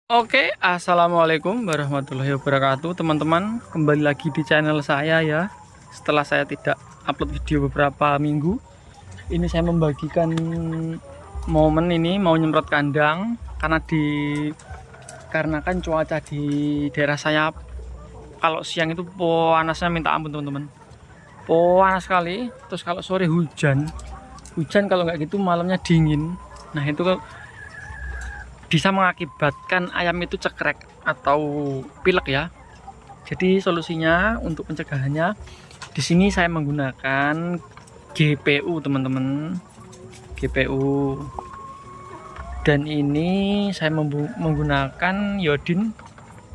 Oke, assalamualaikum warahmatullahi wabarakatuh, teman-teman. Kembali lagi di channel saya ya. Setelah saya tidak upload video beberapa minggu, ini saya membagikan momen ini mau nyemprot kandang karena dikarenakan cuaca di daerah saya kalau siang itu panasnya minta ampun, teman-teman. Panas sekali. Terus kalau sore hujan, kalau nggak gitu malamnya dingin. Nah itu bisa mengakibatkan ayam itu cekrek atau pilek ya. Jadi solusinya untuk pencegahannya di sini saya menggunakan GPU, teman-teman. GPU. Dan ini saya menggunakan iodin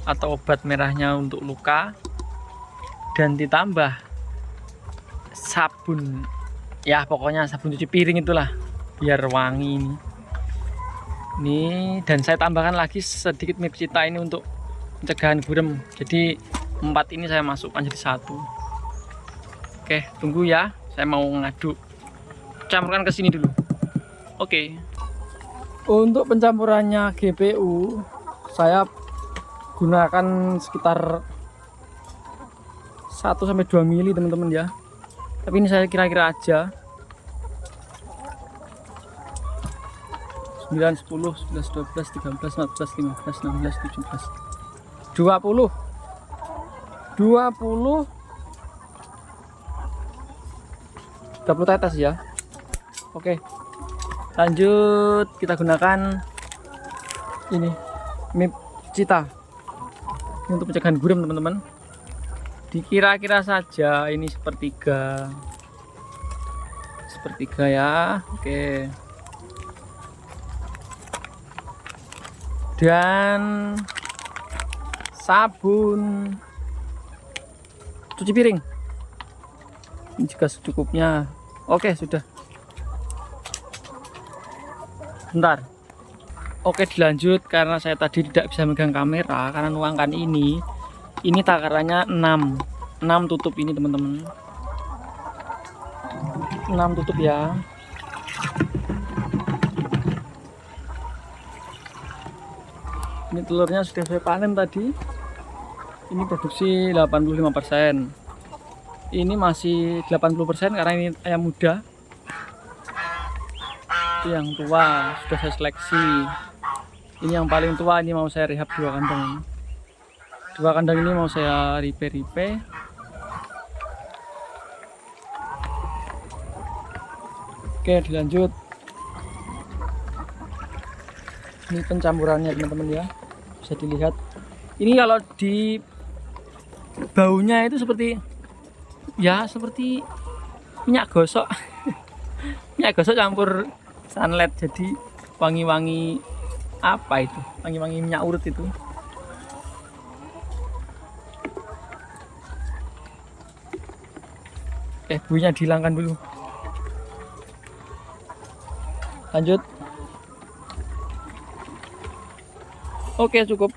atau obat merahnya untuk luka dan ditambah sabun. Ya, pokoknya sabun cuci piring itulah biar wangi ini. Dan saya tambahkan lagi sedikit mepsita ini untuk pencegahan gurem. Jadi 4 ini saya masukkan jadi 1. Oke, tunggu ya, saya mau ngaduk. Campurkan ke sini dulu. Oke. Untuk pencampurannya GPU saya gunakan sekitar 1-2 mili, teman-teman ya. Tapi ini saya kira-kira aja. 9, 10, 11, 12, 13, 14, 15, 16, 17, 20, 30 tetes ya. Oke, lanjut kita gunakan ini mepsita untuk pencegahan gurem, teman-teman. Dikira-kira saja ini sepertiga ya. Oke. Dan sabun cuci piring ini juga secukupnya. Oke, sudah. Bentar. Oke, dilanjut karena saya tadi tidak bisa megang kamera karena nuangkan ini takarannya 6 tutup ini, teman-teman. 6 tutup ya. Ini telurnya sudah saya panen tadi. Ini produksi 85%. Ini masih 80% karena ini ayam muda. Itu yang tua sudah saya seleksi. Ini yang paling tua, ini mau saya rehab 2 kandang. 2 kandang ini mau saya ripe. Oke, dilanjut. Ini pencampurannya, teman-teman ya. Bisa dilihat. Ini kalau di baunya itu seperti minyak gosok. Minyak gosok campur sunlight, jadi wangi-wangi apa itu? Wangi-wangi minyak urut itu. Buihnya dihilangkan dulu. Lanjut. Oke, cukup.